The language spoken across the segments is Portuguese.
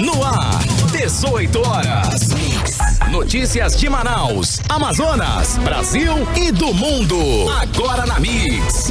No ar, 18 horas. Notícias de Manaus, Amazonas, Brasil e do mundo. Agora na Mix.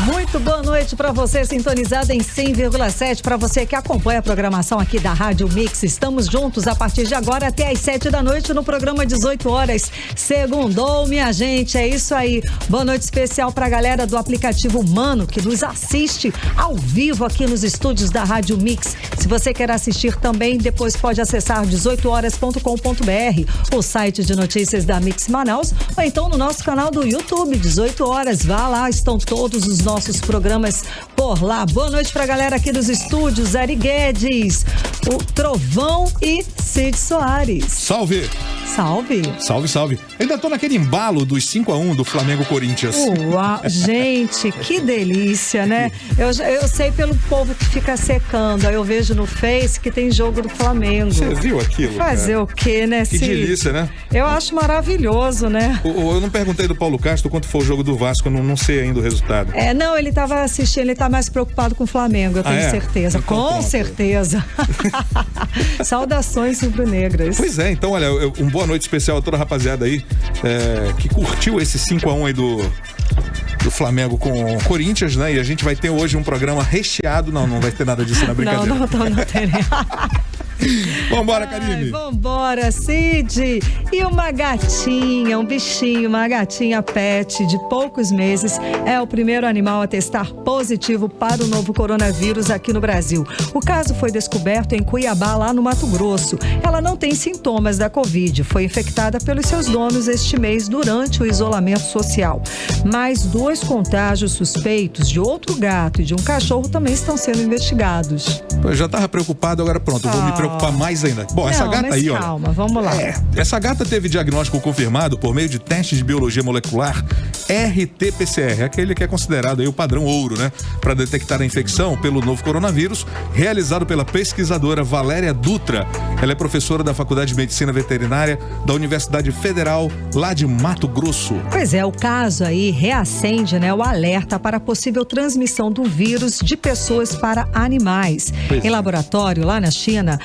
Muito boa noite para você, sintonizado em 100,7. Para você que acompanha a programação aqui da Rádio Mix. Estamos juntos a partir de agora até às 7 da noite no programa 18 horas. Segundou, minha gente. É isso aí. Boa noite especial para a galera do aplicativo Mano, que nos assiste ao vivo aqui nos estúdios da Rádio Mix. Se você quer assistir também, depois pode acessar 18horas.com.br, o site de notícias da Mix Manaus, ou então no nosso canal do YouTube, 18 horas. Vá lá, estão todos os nossos programas por lá. Boa noite pra galera aqui dos estúdios, Ari Guedes, o Trovão e Cid Soares. Salve! Salve! Salve, salve. Ainda tô naquele embalo dos 5-1 do Flamengo-Corinthians. Uau, gente, que delícia, né? Eu sei pelo povo que fica secando, aí eu vejo no Face que tem jogo do Flamengo. Você viu aquilo? Fazer o quê, né, Que Cid? delícia, né? Eu acho maravilhoso, né? Eu não perguntei do Paulo Castro quanto foi o jogo do Vasco, eu não sei ainda o resultado. Não, ele tava assistindo, ele tá mais preocupado com o Flamengo, eu tenho certeza. Então, com pronto. certeza. Saudações rubro-negras. Pois é, então, olha, boa noite especial a toda a rapaziada aí que curtiu esse 5-1 aí do Flamengo com o Corinthians, né? E a gente vai ter hoje um programa recheado. Não vai ter nada disso na brincadeira. Não terei. Vambora, Karine. Vambora, Cid. E uma gatinha, um bichinho, uma gatinha pet de poucos meses é o primeiro animal a testar positivo para o novo coronavírus aqui no Brasil. O caso foi descoberto em Cuiabá, lá no Mato Grosso. Ela não tem sintomas da Covid. Foi infectada pelos seus donos este mês durante o isolamento social. Mais 2 contágios suspeitos de outro gato e de um cachorro também estão sendo investigados. Eu já tava preocupado, agora pronto, eu vou me preocupar mais ainda. Bom, essa gata aí, olha. Calma, vamos lá. Essa gata teve diagnóstico confirmado por meio de testes de biologia molecular RT-PCR, aquele que é considerado aí o padrão ouro, né? Para detectar a infecção pelo novo coronavírus, realizado pela pesquisadora Valéria Dutra. Ela é professora da Faculdade de Medicina Veterinária da Universidade Federal lá de Mato Grosso. Pois é, o caso aí reacende, né, o alerta para a possível transmissão do vírus de pessoas para animais. Em laboratório, lá na China,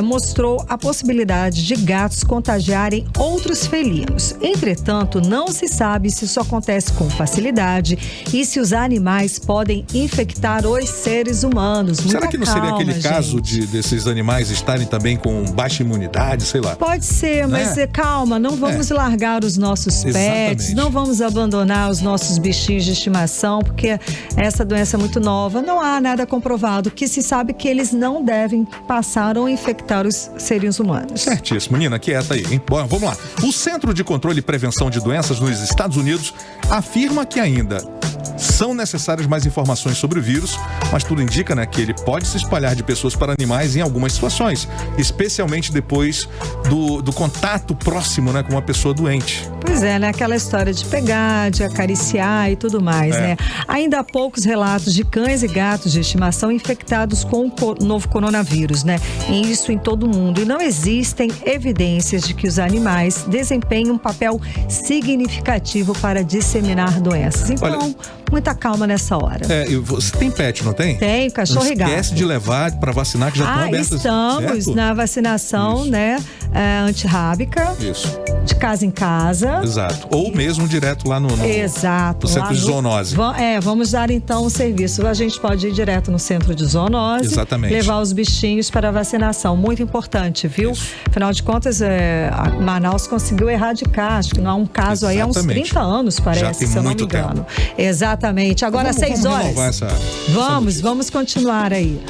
mostrou a possibilidade de gatos contagiarem outros felinos. Entretanto, não se sabe se isso acontece com facilidade e se os animais podem infectar os seres humanos. Será que não seria aquele caso desses animais estarem também com baixa imunidade, sei lá? Pode ser, mas calma, não vamos largar os nossos pets, não vamos abandonar os nossos bichinhos de estimação, porque essa doença é muito nova, não há nada comprovado, que se sabe que eles não devem passar ou infectar os seres humanos. Certíssimo, menina, quieta aí, hein? Bom, vamos lá. O Centro de Controle e Prevenção de Doenças nos Estados Unidos afirma que ainda são necessárias mais informações sobre o vírus, mas tudo indica, né, que ele pode se espalhar de pessoas para animais em algumas situações, especialmente depois do contato próximo, né, com uma pessoa doente. Pois é, né, aquela história de pegar, de acariciar e tudo mais, né? Ainda há poucos relatos de cães e gatos de estimação infectados com o novo coronavírus, né? E isso em todo o mundo. E não existem evidências de que os animais desempenham um papel significativo para disseminar doenças. Então, muita calma nessa hora. Você tem pet, não tem? Tem, cachorro e gato. Não esquece de levar para vacinar, que já estão abertas. Estamos na vacinação, né, antirrábica. Isso. De casa em casa. Exato. Ou mesmo direto lá no centro de zoonose. Vamos dar então o serviço. A gente pode ir direto no centro de zoonose. Exatamente. Levar os bichinhos para a vacinação. Muito importante, viu? Isso. Afinal de contas, a Manaus conseguiu erradicar. Acho que não há um caso aí há uns 30 anos, parece, já tem se eu não me muito engano. Exatamente. Agora, 6 horas. Vamos continuar aí,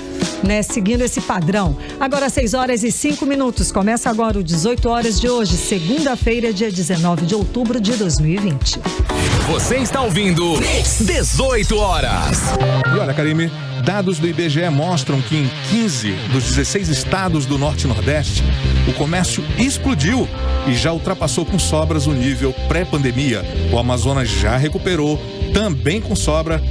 né? Seguindo esse padrão. Agora, 6h05. Começa agora o 18 horas de hoje, segunda-feira, dia 19 de outubro de 2020. Você está ouvindo 18 horas. E olha, Karine, dados do IBGE mostram que em 15 dos 16 estados do Norte e Nordeste, o comércio explodiu e já ultrapassou com sobras o nível pré-pandemia. O Amazonas já recuperou, também com sobra,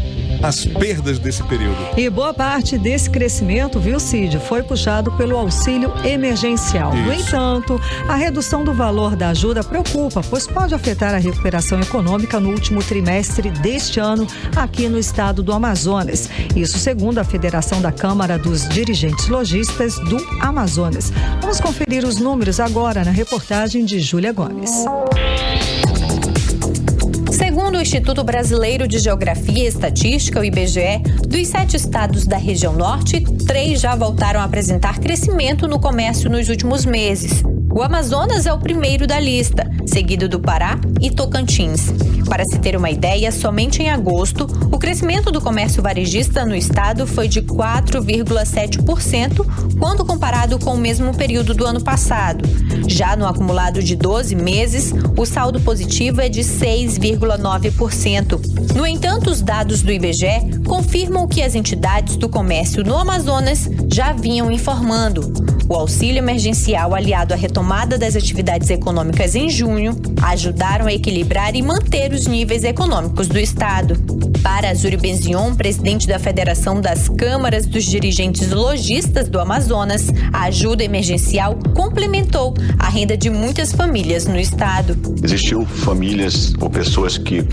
as perdas desse período. E boa parte desse crescimento, viu, Cid, foi puxado pelo auxílio emergencial. Isso. No entanto, a redução do valor da ajuda preocupa, pois pode afetar a recuperação econômica no último trimestre deste ano aqui no estado do Amazonas. Isso segundo a Federação da Câmara dos Dirigentes Lojistas do Amazonas. Vamos conferir os números agora na reportagem de Júlia Gomes. Segundo o Instituto Brasileiro de Geografia e Estatística, o IBGE, dos 7 estados da região norte, 3 já voltaram a apresentar crescimento no comércio nos últimos meses. O Amazonas é o primeiro da lista, seguido do Pará e Tocantins. Para se ter uma ideia, somente em agosto, o crescimento do comércio varejista no estado foi de 4,7%, quando comparado com o mesmo período do ano passado. Já no acumulado de 12 meses, o saldo positivo é de 6,9%. No entanto, os dados do IBGE confirmam que as entidades do comércio no Amazonas já vinham informando. O auxílio emergencial, aliado à retomada das atividades econômicas em junho, ajudaram a equilibrar e manter os níveis econômicos do estado. Para Azuri Benzion, presidente da Federação das Câmaras dos Dirigentes Lojistas do Amazonas, a ajuda emergencial complementou a renda de muitas famílias no estado. Existiam famílias ou pessoas que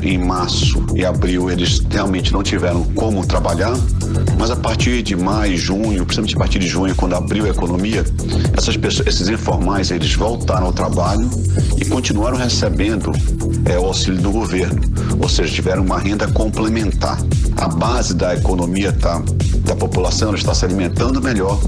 em março e abril eles realmente não tiveram como trabalhar, mas a partir de maio, junho, principalmente a partir de junho, quando abriu a economia, esses informais eles voltaram ao trabalho e continuaram recebendo o auxílio do governo, ou seja, tiveram uma renda complementar. A base da economia da população ela está se alimentando melhor,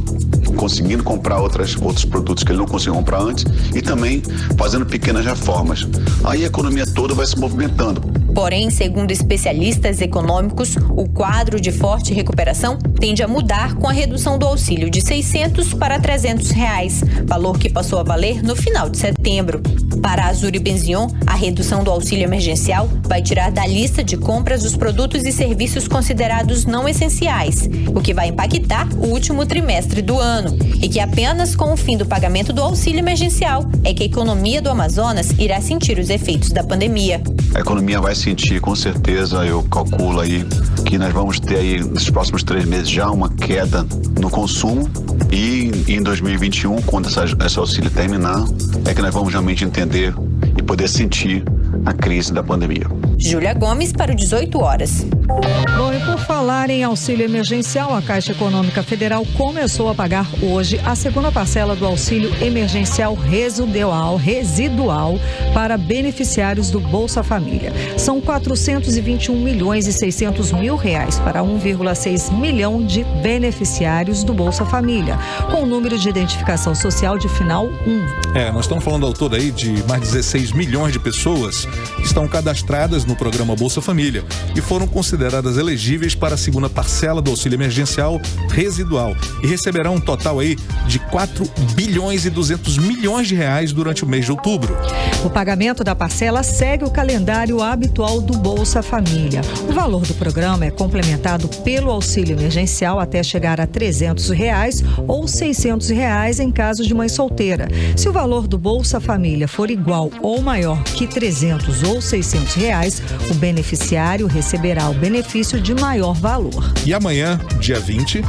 conseguindo comprar outros produtos que ele não conseguiu comprar antes e também fazendo pequenas reformas. Aí a economia toda vai se movimentando. Porém, segundo especialistas econômicos, o quadro de forte recuperação tende a mudar com a redução do auxílio de R$600 para R$300, valor que passou a valer no final de setembro. Para a Azuri Benzion, a redução do auxílio emergencial vai tirar da lista de compras os produtos e serviços considerados não essenciais, o que vai impactar o último trimestre do ano, e que apenas com o fim do pagamento do auxílio emergencial é que a economia do Amazonas irá sentir os efeitos da pandemia. A economia vai sentir, com certeza, eu calculo aí que nós vamos ter aí nos próximos 3 meses já uma queda no consumo e em 2021, quando esse auxílio terminar, é que nós vamos realmente entender e poder sentir a crise da pandemia. Júlia Gomes para o 18 horas. Bom, e por falar em auxílio emergencial, a Caixa Econômica Federal começou a pagar hoje a segunda parcela do auxílio emergencial residual para beneficiários do Bolsa Família. São 421 milhões e 600 mil reais para 1,6 milhão de beneficiários do Bolsa Família, com o número de identificação social de final 1. Nós estamos falando ao todo aí de mais de 16 milhões de pessoas que estão cadastradas no programa Bolsa Família e foram consideradas elegíveis para a segunda parcela do auxílio emergencial residual e receberão um total aí de 4 bilhões e 200 milhões de reais durante o mês de outubro. O pagamento da parcela segue o calendário habitual do Bolsa Família. O valor do programa é complementado pelo auxílio emergencial até chegar a R$300 ou R$600 em caso de mãe solteira. Se o valor do Bolsa Família for igual ou maior que R$300 ou R$600, o beneficiário receberá o benefício de maior valor. E amanhã, dia 20,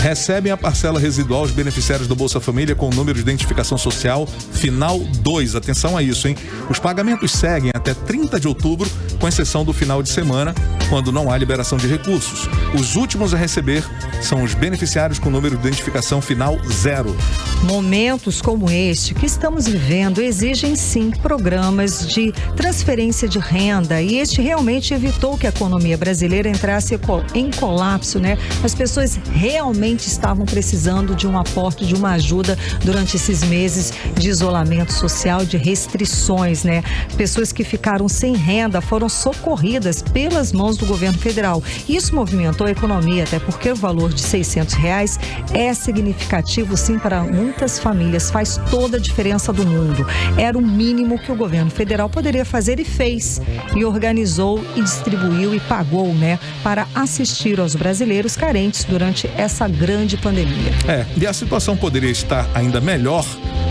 recebem a parcela residual os beneficiários do Bolsa Família com o número de identificação social final 2. Atenção a isso, hein? Os pagamentos seguem até 30 de outubro, com exceção do final de semana, quando não há liberação de recursos. Os últimos a receber são os beneficiários com o número de identificação final 0. Momentos como este que estamos vivendo exigem sim programas de transferência de renda, e este realmente evitou que a economia brasileira entrasse em colapso, né? As pessoas realmente estavam precisando de um aporte, de uma ajuda durante esses meses de isolamento social, de restrições, né? Pessoas que ficaram sem renda foram socorridas pelas mãos do governo federal. Isso movimentou a economia, até porque o valor de R$600 é significativo sim para muitas famílias, faz toda a diferença do mundo. Era o mínimo que o governo federal poderia fazer e fez, e organizou e distribuiu e pagou, né, para assistir aos brasileiros carentes durante essa grande pandemia. E a situação poderia estar ainda melhor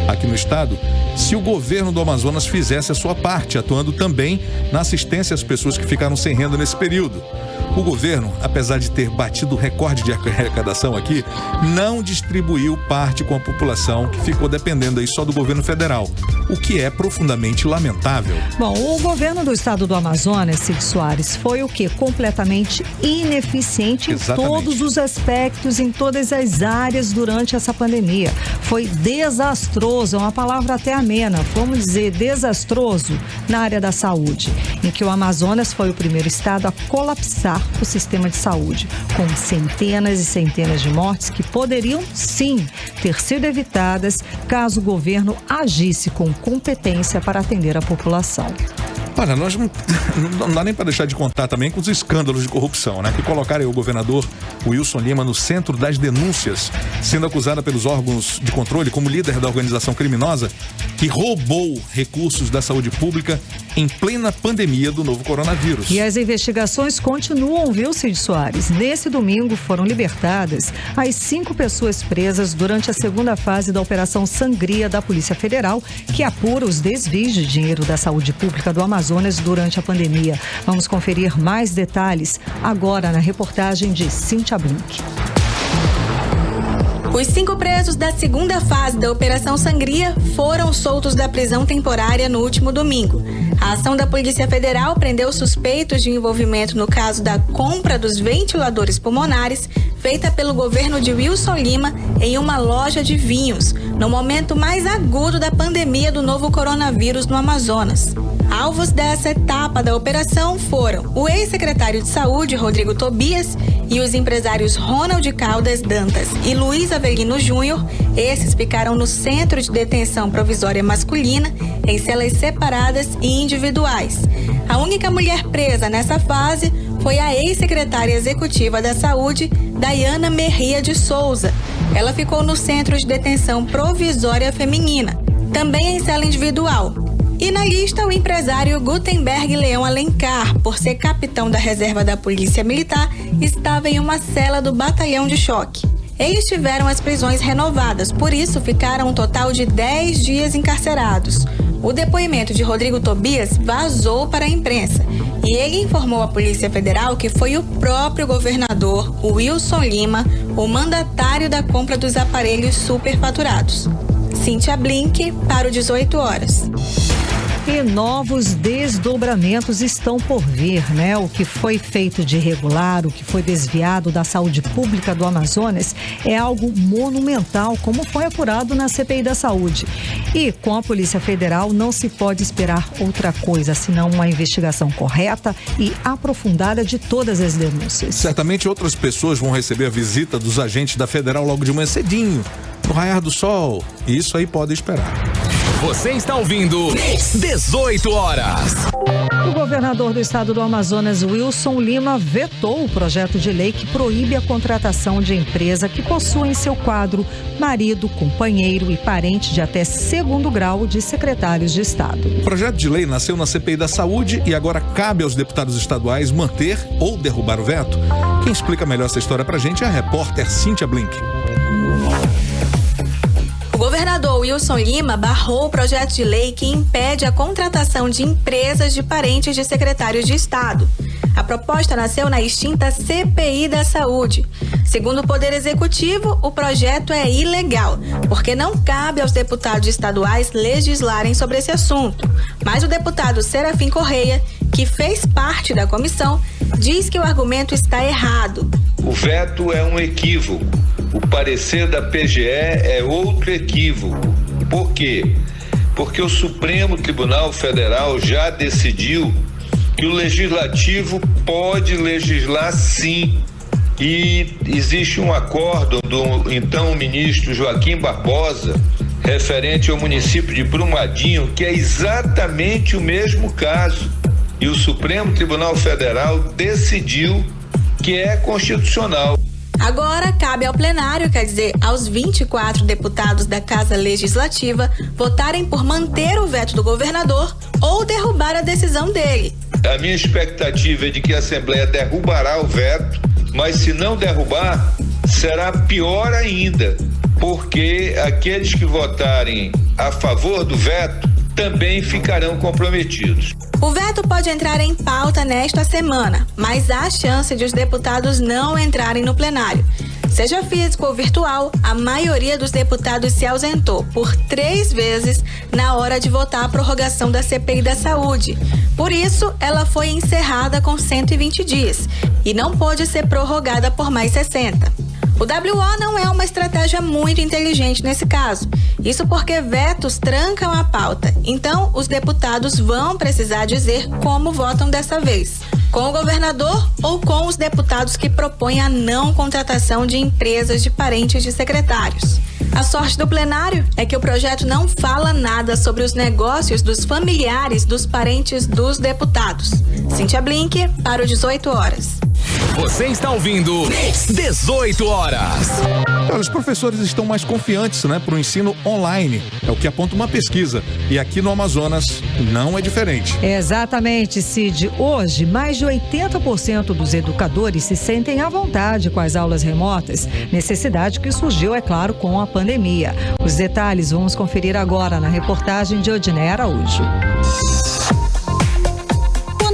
aqui no estado se o governo do Amazonas fizesse a sua parte, atuando também na assistência às pessoas que ficaram sem renda nesse período. O governo, apesar de ter batido o recorde de arrecadação aqui, não distribuiu parte com a população que ficou dependendo aí só do governo federal, o que é profundamente lamentável. Bom, o governo do estado do Amazonas, Cid Soares, foi o quê? Completamente ineficiente Exatamente. Em todos os aspectos, em todas as áreas durante essa pandemia. Foi desastroso, é uma palavra até amena, vamos dizer desastroso na área da saúde, em que o Amazonas foi o primeiro estado a colapsar o sistema de saúde, com centenas e centenas de mortes que poderiam, sim, ter sido evitadas caso o governo agisse com competência para atender a população. Olha, nós não dá nem para deixar de contar também com os escândalos de corrupção, né? Que colocaram o governador Wilson Lima no centro das denúncias, sendo acusado pelos órgãos de controle como líder da organização criminosa que roubou recursos da saúde pública em plena pandemia do novo coronavírus. E as investigações continuam, viu, Cid Soares? Nesse domingo foram libertadas as 5 pessoas presas durante a segunda fase da Operação Sangria da Polícia Federal, que apura os desvios de dinheiro da saúde pública do Amazonas durante a pandemia. Vamos conferir mais detalhes agora na reportagem de Cíntia Blink. Os 5 presos da segunda fase da Operação Sangria foram soltos da prisão temporária no último domingo. A ação da Polícia Federal prendeu suspeitos de envolvimento no caso da compra dos ventiladores pulmonares feita pelo governo de Wilson Lima em uma loja de vinhos, no momento mais agudo da pandemia do novo coronavírus no Amazonas. Alvos dessa etapa da operação foram o ex-secretário de Saúde, Rodrigo Tobias, e os empresários Ronald Caldas Dantas e Luiz Avelino Júnior. Esses ficaram no Centro de Detenção Provisória Masculina, em celas separadas e individuais. A única mulher presa nessa fase foi a ex-secretária executiva da Saúde, Dayana Merria de Souza. Ela ficou no Centro de Detenção Provisória Feminina, também em cela individual. E na lista, o empresário Gutenberg Leão Alencar, por ser capitão da reserva da Polícia Militar, estava em uma cela do Batalhão de Choque. Eles tiveram as prisões renovadas, por isso ficaram um total de 10 dias encarcerados. O depoimento de Rodrigo Tobias vazou para a imprensa e ele informou à Polícia Federal que foi o próprio governador, o Wilson Lima, o mandatário da compra dos aparelhos superfaturados. Cíntia Blink, para o 18 horas. E novos desdobramentos estão por vir, né? O que foi feito de irregular, o que foi desviado da saúde pública do Amazonas é algo monumental, como foi apurado na CPI da Saúde. E com a Polícia Federal não se pode esperar outra coisa, senão uma investigação correta e aprofundada de todas as denúncias. Certamente outras pessoas vão receber a visita dos agentes da Federal logo de manhã cedinho, no raiar do sol, e isso aí pode esperar. Você está ouvindo 18 horas. O governador do estado do Amazonas, Wilson Lima, vetou o projeto de lei que proíbe a contratação de empresa que possua em seu quadro marido, companheiro e parente de até 2º grau de secretários de Estado. O projeto de lei nasceu na CPI da Saúde e agora cabe aos deputados estaduais manter ou derrubar o veto. Quem explica melhor essa história pra gente é a repórter Cíntia Blink. O governador Wilson Lima barrou o projeto de lei que impede a contratação de empresas de parentes de secretários de Estado. A proposta nasceu na extinta CPI da Saúde. Segundo o Poder Executivo, o projeto é ilegal, porque não cabe aos deputados estaduais legislarem sobre esse assunto. Mas o deputado Serafim Correia, que fez parte da comissão, diz que o argumento está errado. O veto é um equívoco. O parecer da PGE é outro equívoco. Por quê? Porque o Supremo Tribunal Federal já decidiu que o Legislativo pode legislar sim. E existe um acordo do então ministro Joaquim Barbosa, referente ao município de Brumadinho, que é exatamente o mesmo caso. E o Supremo Tribunal Federal decidiu que é constitucional. Agora cabe ao plenário, quer dizer, aos 24 deputados da Casa Legislativa, votarem por manter o veto do governador ou derrubar a decisão dele. A minha expectativa é de que a Assembleia derrubará o veto, mas se não derrubar, será pior ainda, porque aqueles que votarem a favor do veto também ficarão comprometidos. O veto pode entrar em pauta nesta semana, mas há chance de os deputados não entrarem no plenário. Seja físico ou virtual, a maioria dos deputados se ausentou por 3 vezes na hora de votar a prorrogação da CPI da Saúde. Por isso, ela foi encerrada com 120 dias e não pôde ser prorrogada por mais 60. O WO não é uma estratégia muito inteligente nesse caso. Isso porque vetos trancam a pauta. Então, os deputados vão precisar dizer como votam dessa vez. Com o governador ou com os deputados que propõem a não contratação de empresas de parentes de secretários. A sorte do plenário é que o projeto não fala nada sobre os negócios dos familiares dos parentes dos deputados. Cíntia Blink, para o 18 horas. Você está ouvindo 18 horas. Olha, os professores estão mais confiantes, né, para o ensino online. É o que aponta uma pesquisa. E aqui no Amazonas não é diferente. Exatamente, Cid. Hoje, mais de 80% dos educadores se sentem à vontade com as aulas remotas. Necessidade que surgiu, é claro, com a pandemia. Os detalhes vamos conferir agora na reportagem de Odiné Araújo.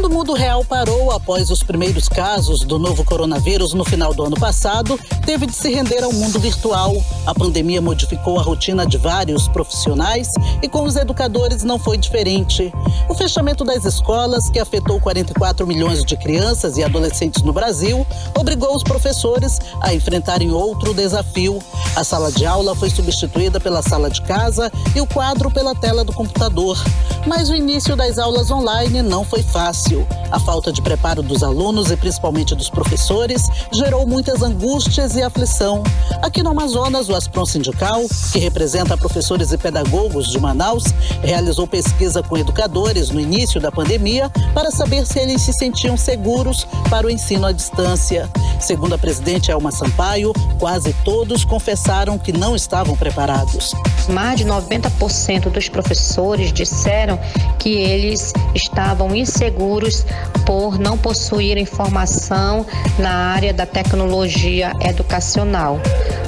O mundo real parou após os primeiros casos do novo coronavírus no final do ano passado, teve de se render ao mundo virtual. A pandemia modificou a rotina de vários profissionais e com os educadores não foi diferente. O fechamento das escolas, que afetou 44 milhões de crianças e adolescentes no Brasil, obrigou os professores a enfrentarem outro desafio. A sala de aula foi substituída pela sala de casa e o quadro pela tela do computador. Mas o início das aulas online não foi fácil. A falta de preparo dos alunos e principalmente dos professores gerou muitas angústias e aflição. Aqui no Amazonas, o Asprom Sindical, que representa professores e pedagogos de Manaus, realizou pesquisa com educadores no início da pandemia para saber se eles se sentiam seguros para o ensino à distância. Segundo a presidente Elma Sampaio, quase todos confessaram que não estavam preparados. Mais de 90% dos professores disseram que eles estavam inseguros por não possuir informação na área da tecnologia educacional.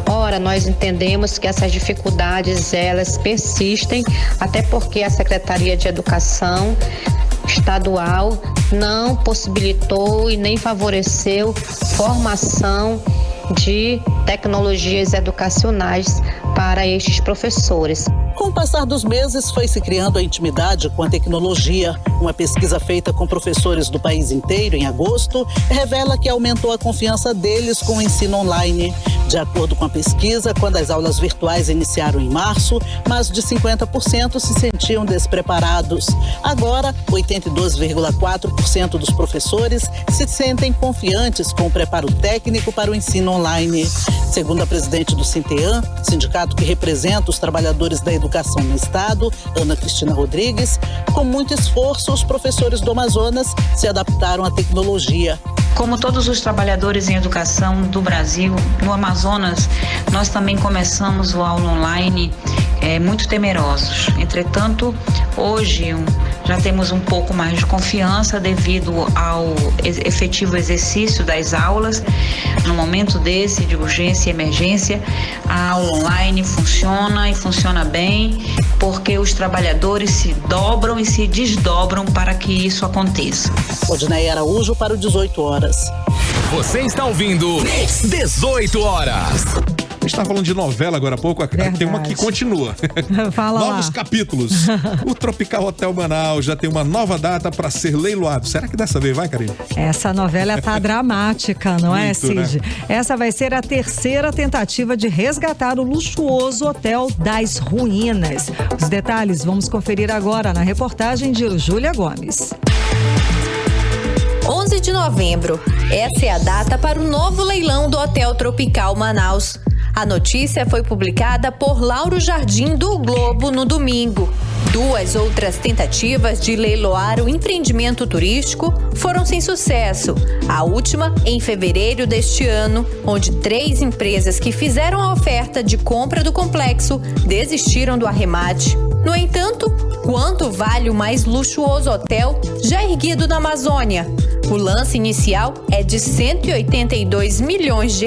Ora, nós entendemos que essas dificuldades, elas persistem, até porque a Secretaria de Educação Estadual não possibilitou e nem favoreceu formação de tecnologias educacionais para estes professores. Com o passar dos meses, foi se criando a intimidade com a tecnologia. Uma pesquisa feita com professores do país inteiro em agosto revela que aumentou a confiança deles com o ensino online. De acordo com a pesquisa, quando as aulas virtuais iniciaram em março, mais de 50% se sentiam despreparados. Agora, 82,4% dos professores se sentem confiantes com o preparo técnico para o ensino online. Segundo a presidente do Sinteam, sindicato que representa os trabalhadores da educação no estado, Ana Cristina Rodrigues, com muito esforço, os professores do Amazonas se adaptaram à tecnologia. Como todos os trabalhadores em educação do Brasil, no Amazonas, nós também começamos o aula online muito temerosos. Entretanto, hoje já temos um pouco mais de confiança devido ao efetivo exercício das aulas. No momento desse de urgência e emergência, a aula online funciona e funciona bem, porque os trabalhadores se dobram e se desdobram para que isso aconteça. Odiné Araújo para o 18 horas. Você está ouvindo 18 horas. A gente estava falando de novela agora há pouco, tem uma que continua. Fala Novos lá. capítulos. O Tropical Hotel Manaus já tem uma nova data para ser leiloado. Será que dessa vez vai, Karine? Essa novela tá dramática, não é, Muito, Cid? né? Essa vai ser a terceira tentativa de resgatar o luxuoso Hotel das Ruínas. Os detalhes vamos conferir agora na reportagem de Júlia Gomes. 11 de novembro. Essa é a data para o novo leilão do Hotel Tropical Manaus. A notícia foi publicada por Lauro Jardim do O Globo no domingo. 2 outras tentativas de leiloar o empreendimento turístico foram sem sucesso. A última em fevereiro deste ano, onde 3 empresas que fizeram a oferta de compra do complexo desistiram do arremate. No entanto, quanto vale o mais luxuoso hotel já erguido na Amazônia? O lance inicial é de R$ 182 milhões.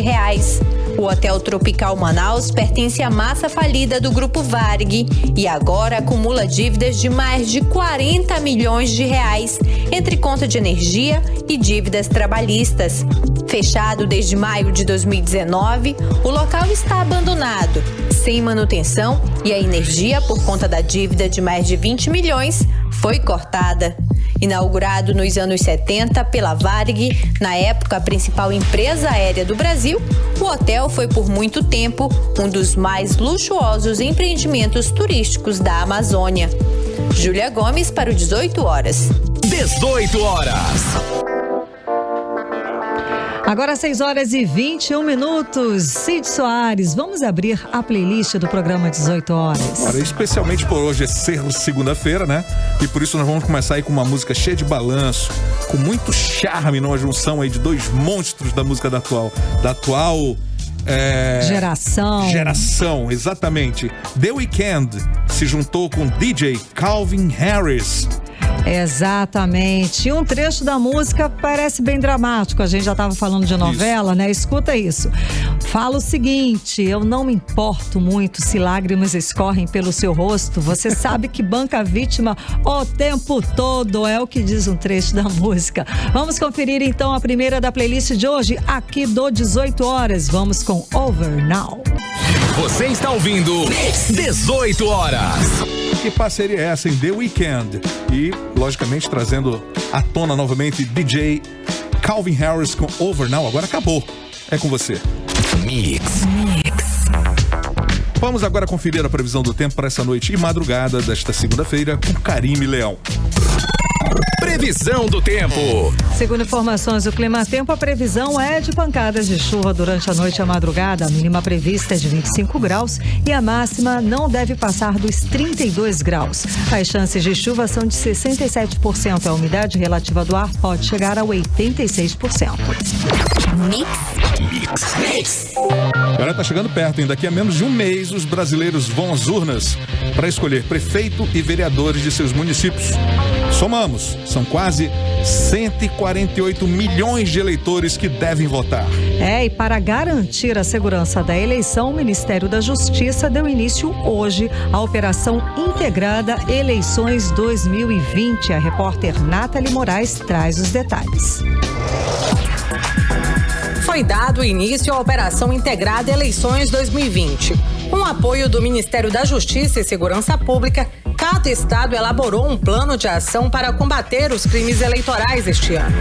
O Hotel Tropical Manaus pertence à massa falida do Grupo Varig e agora acumula dívidas de mais de 40 milhões de reais entre conta de energia e dívidas trabalhistas. Fechado desde maio de 2019, o local está abandonado, sem manutenção e a energia, por conta da dívida de mais de 20 milhões, foi cortada. Inaugurado nos anos 70 pela Varig, na época a principal empresa aérea do Brasil, o hotel foi por muito tempo um dos mais luxuosos empreendimentos turísticos da Amazônia. Júlia Gomes para o 18 horas. 18 horas. Agora 6 horas e 21 minutos. Cid Soares, vamos abrir a playlist do programa 18 horas. Olha, especialmente por hoje ser segunda-feira, né? E por isso nós vamos começar aí com uma música cheia de balanço, com muito charme, numa junção aí de dois monstros da música da atual geração, exatamente. The Weeknd se juntou com DJ Calvin Harris. Exatamente. Um trecho da música parece bem dramático. A gente já estava falando de novela, né? Escuta isso. Fala o seguinte: eu não me importo muito se lágrimas escorrem pelo seu rosto. Você sabe que banca a vítima o tempo todo. É o que diz um trecho da música. Vamos conferir então a primeira da playlist de hoje, aqui do 18 horas. Vamos com Over Now. Você está ouvindo 18 horas. Que parceria é essa em The Weeknd? E, logicamente, trazendo à tona novamente DJ Calvin Harris com Over Now. Agora acabou. É com você. Mix. Vamos agora conferir a previsão do tempo para essa noite e madrugada desta segunda-feira com Karime Leão. Previsão do tempo. Segundo informações do Climatempo, a previsão é de pancadas de chuva durante a noite e a madrugada. A mínima prevista é de 25 graus e a máxima não deve passar dos 32 graus. As chances de chuva são de 67%. A umidade relativa do ar pode chegar a 86%. Mix. Agora tá chegando perto, hein? Daqui a menos de um mês, os brasileiros vão às urnas para escolher prefeito e vereadores de seus municípios. Somamos, são quase 148 milhões de eleitores que devem votar. E para garantir a segurança da eleição, o Ministério da Justiça deu início hoje à Operação Integrada Eleições 2020. A repórter Nathalie Moraes traz os detalhes. Foi dado início à Operação Integrada Eleições 2020. Com apoio do Ministério da Justiça e Segurança Pública, cada estado elaborou um plano de ação para combater os crimes eleitorais este ano.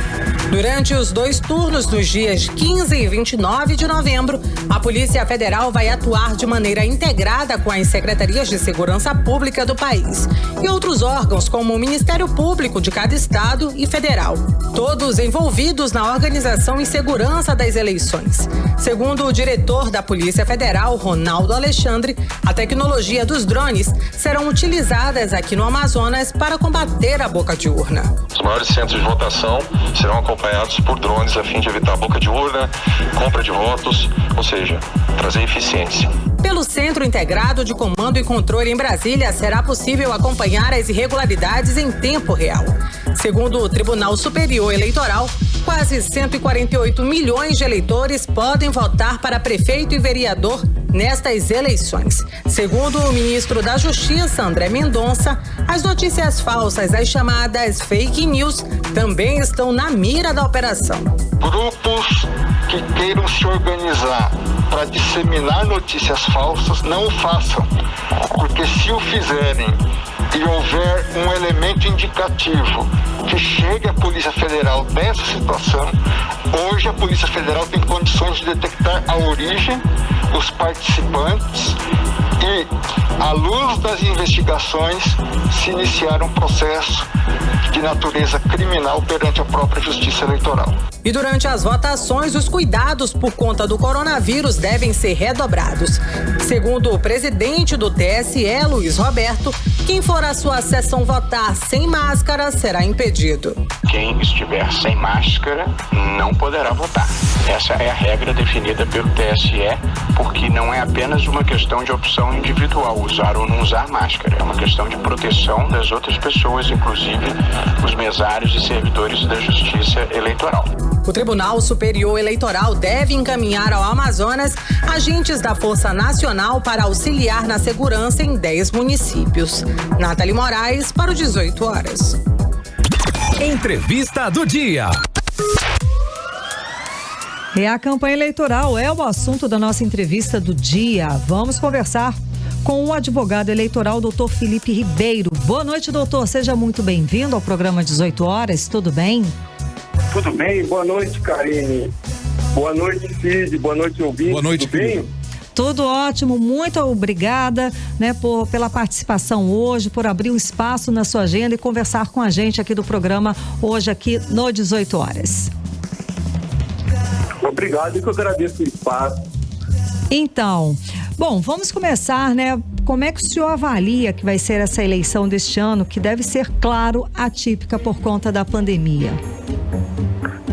Durante os 2 turnos, nos dias 15 e 29 de novembro, a Polícia Federal vai atuar de maneira integrada com as secretarias de segurança pública do país e outros órgãos, como o Ministério Público de cada estado e federal, todos envolvidos na organização e segurança das eleições. Segundo o diretor da Polícia Federal, Ronaldo Alexandre, a tecnologia dos drones serão utilizadas aqui no Amazonas para combater a boca de urna. Os maiores centros de votação serão acompanhados por drones a fim de evitar boca de urna, compra de votos, ou seja, trazer eficiência. Pelo Centro Integrado de Comando e Controle em Brasília, será possível acompanhar as irregularidades em tempo real. Segundo o Tribunal Superior Eleitoral, quase 148 milhões de eleitores podem votar para prefeito e vereador nestas eleições. Segundo o ministro da Justiça, André Mendonça, as notícias falsas, as chamadas fake news, também estão na mira da operação. Grupos que queiram se organizar para disseminar notícias falsas, não o façam, porque se o fizerem e houver um elemento indicativo que chegue à Polícia Federal nessa situação, hoje a Polícia Federal tem condições de detectar a origem, os participantes e, à luz das investigações, se iniciar um processo de natureza criminal perante a própria Justiça Eleitoral. E durante as votações, os cuidados por conta do coronavírus devem ser redobrados. Segundo o presidente do TSE, Luiz Roberto, quem for à sua sessão votar sem máscara será impedido. Quem estiver sem máscara não poderá votar. Essa é a regra definida pelo TSE, porque não é apenas uma questão de opção individual, usar ou não usar máscara. É uma questão de proteção das outras pessoas, inclusive os mesários e servidores da Justiça Eleitoral. O Tribunal Superior Eleitoral deve encaminhar ao Amazonas agentes da Força Nacional para auxiliar na segurança em 10 municípios. Nathalie Moraes para o 18 horas. Entrevista do dia. A campanha eleitoral é o assunto da nossa entrevista do dia. Vamos conversar com o advogado eleitoral, doutor Felipe Ribeiro. Boa noite, doutor. Seja muito bem-vindo ao programa 18 horas. Tudo bem? Tudo bem. Boa noite, Karine. Boa noite, Cid. Boa noite, ouvintes. Boa noite, tudo bem? Tudo ótimo. Muito obrigada, pela participação hoje, por abrir um espaço na sua agenda e conversar com a gente aqui do programa hoje aqui no 18 horas. Obrigado, e que eu agradeço o espaço. Então, bom, vamos começar, Como é que o senhor avalia que vai ser essa eleição deste ano, que deve ser, claro, atípica por conta da pandemia?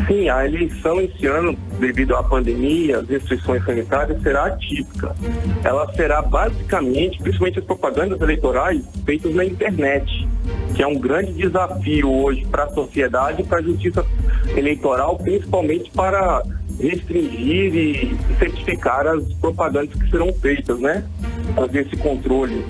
Sim, a eleição esse ano, devido à pandemia, às restrições sanitárias, será atípica. Ela será basicamente, principalmente as propagandas eleitorais, feitas na internet, que é um grande desafio hoje para a sociedade e para a justiça eleitoral, principalmente para restringir e certificar as propagandas que serão feitas, fazer esse controle.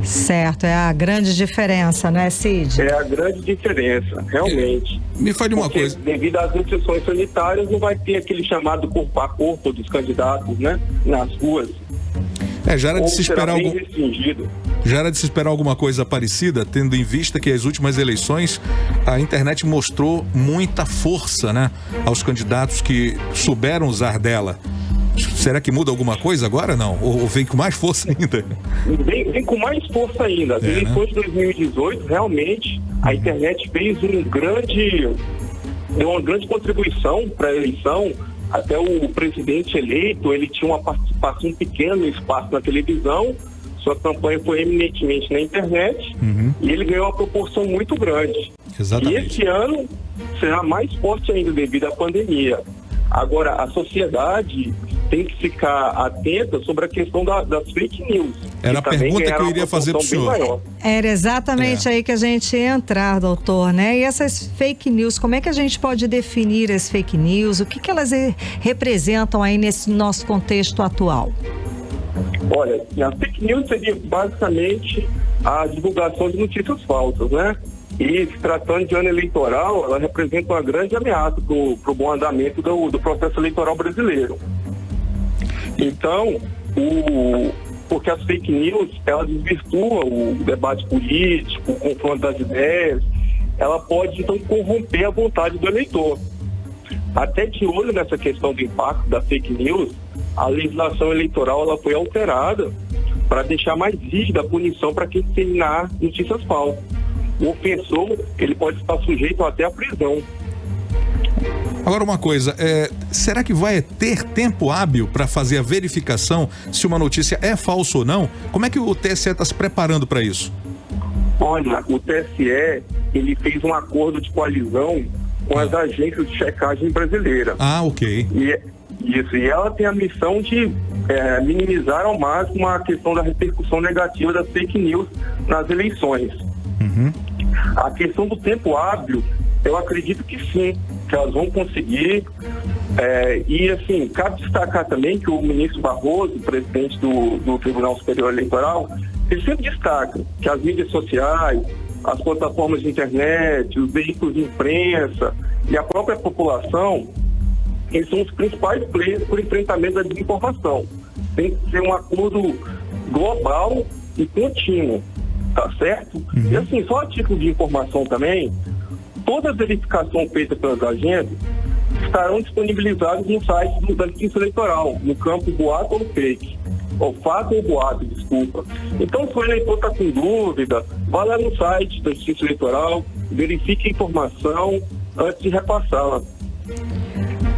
Certo, é a grande diferença, né, Cid? É a grande diferença, realmente. Me fale uma coisa. Devido às restrições sanitárias, não vai ter aquele chamado corpo a corpo dos candidatos, nas ruas. Já era de se esperar restringido. Já era de se esperar alguma coisa parecida, tendo em vista que as últimas eleições a internet mostrou muita força, aos candidatos que souberam usar dela. Será que muda alguma coisa agora, não? Ou vem com mais força ainda? Vem com mais força ainda. As eleições de 2018, realmente, a internet fez deu uma grande contribuição para a eleição. Até o presidente eleito, ele tinha uma participação pequena no espaço na televisão, sua campanha foi eminentemente na internet, e ele ganhou uma proporção muito grande. Exatamente. E esse ano será mais forte ainda devido à pandemia. Agora, a sociedade tem que ficar atenta sobre a questão das fake news. Era a pergunta que eu iria fazer para o senhor. Era exatamente aí que a gente ia entrar, doutor, E essas fake news, como é que a gente pode definir as fake news? O que elas representam aí nesse nosso contexto atual? Olha, a fake news seria basicamente a divulgação de notícias falsas, E se tratando de ano eleitoral, ela representa uma grande ameaça para o bom andamento do processo eleitoral brasileiro. Então, porque as fake news, ela desvirtua o debate político, o confronto das ideias, ela pode, então, corromper a vontade do eleitor. Até de olho nessa questão do impacto da fake news, a legislação eleitoral ela foi alterada para deixar mais rígida a punição para quem disseminar notícias falsas. O ofensor, ele pode estar sujeito até à prisão. Agora uma coisa, será que vai ter tempo hábil para fazer a verificação se uma notícia é falsa ou não? Como é que o TSE está se preparando para isso? Olha, o TSE, ele fez um acordo de coalizão com as agências de checagem brasileira. Ah, ok. E ela tem a missão de minimizar ao máximo a questão da repercussão negativa das fake news nas eleições. A questão do tempo hábil, eu acredito que sim, que elas vão conseguir. E assim, cabe destacar também que o ministro Barroso, presidente do Tribunal Superior Eleitoral, ele sempre destaca que as mídias sociais, as plataformas de internet, os veículos de imprensa e a própria população, eles são os principais players para o enfrentamento da desinformação. Tem que ser um acordo global e contínuo, tá certo? E assim, só a título de informação também, toda a verificação feita pelas agências estarão disponibilizadas no site da Justiça Eleitoral, no campo boato ou fake. Ou fato ou boato, desculpa. Então, se o eleitor está com dúvida, vá lá no site da Justiça Eleitoral, verifique a informação antes de repassá-la.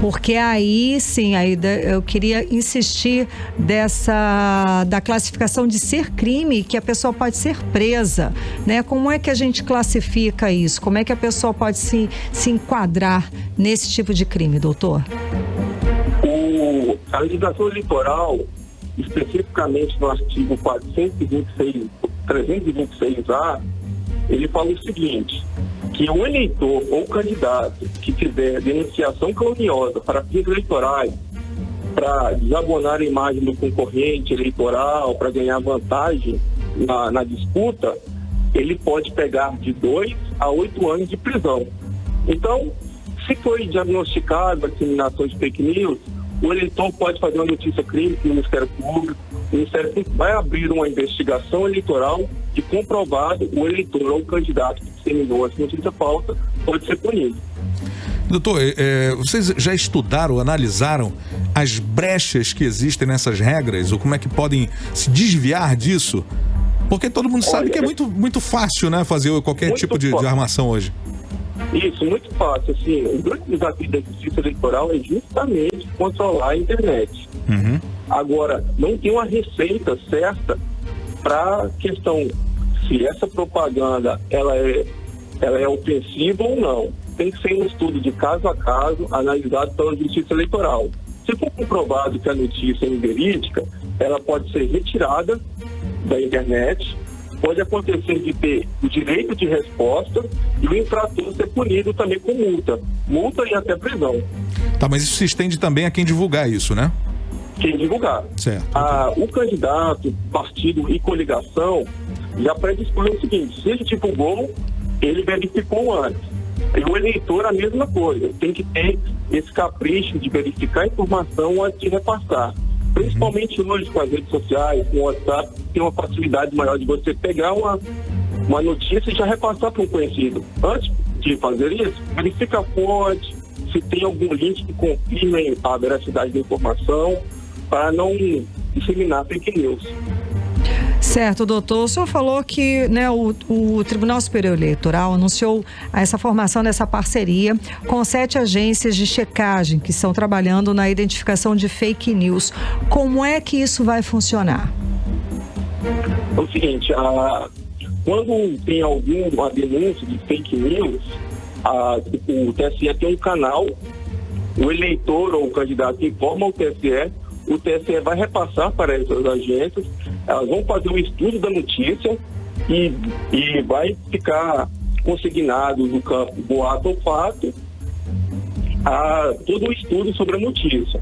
Porque aí, sim, eu queria insistir da classificação de ser crime, que a pessoa pode ser presa, Como é que a gente classifica isso? Como é que a pessoa pode se enquadrar nesse tipo de crime, doutor? A legislação eleitoral, especificamente no artigo 326A, ele fala o seguinte: que o eleitor ou candidato que tiver denunciação caluniosa para fins eleitorais, para desabonar a imagem do concorrente eleitoral, para ganhar vantagem na disputa, ele pode pegar de 2 a 8 anos de prisão. Então, se foi diagnosticado a disseminação de fake news, o eleitor pode fazer uma notícia-crime no Ministério Público. O Ministério Público vai abrir uma investigação eleitoral e, comprovado, o eleitor ou o candidato que disseminou essa notícia falsa pode ser punido. Doutor, vocês já estudaram, analisaram as brechas que existem nessas regras, ou como é que podem se desviar disso? Porque todo mundo sabe que é muito fácil, né, fazer qualquer tipo de armação hoje. Isso, muito fácil. Assim, o grande desafio da justiça eleitoral é justamente controlar a internet. Uhum. Agora, não tem uma receita certa para a questão se essa propaganda ela é ofensiva ou não. Tem que ser um estudo de caso a caso, analisado pela justiça eleitoral. Se for comprovado que a notícia é inverídica, ela pode ser retirada da internet. Pode acontecer de ter o direito de resposta e o infrator ser punido também com multa e até prisão. Tá, mas isso se estende também a quem divulgar isso, né? Quem divulgar. Certo. O candidato, partido e coligação já predispõe o seguinte: se ele divulgou, ele verificou antes. E o eleitor a mesma coisa, tem que ter esse capricho de verificar a informação antes de repassar. Principalmente hoje com as redes sociais, com o WhatsApp, tem uma facilidade maior de você pegar uma notícia e já repassar para um conhecido. Antes de fazer isso, verifica a fonte, se tem algum link que confirme a veracidade da informação, para não disseminar fake news. Certo, doutor. O senhor falou que, né, o Tribunal Superior Eleitoral anunciou essa formação dessa parceria com 7 agências de checagem que estão trabalhando na identificação de fake news. Como é que isso vai funcionar? É o seguinte, quando tem alguma denúncia de fake news, o TSE tem um canal, o eleitor ou o candidato informa o TSE vai repassar para essas agências, elas vão fazer um estudo da notícia e vai ficar consignado no campo boato ou fato todo o estudo sobre a notícia.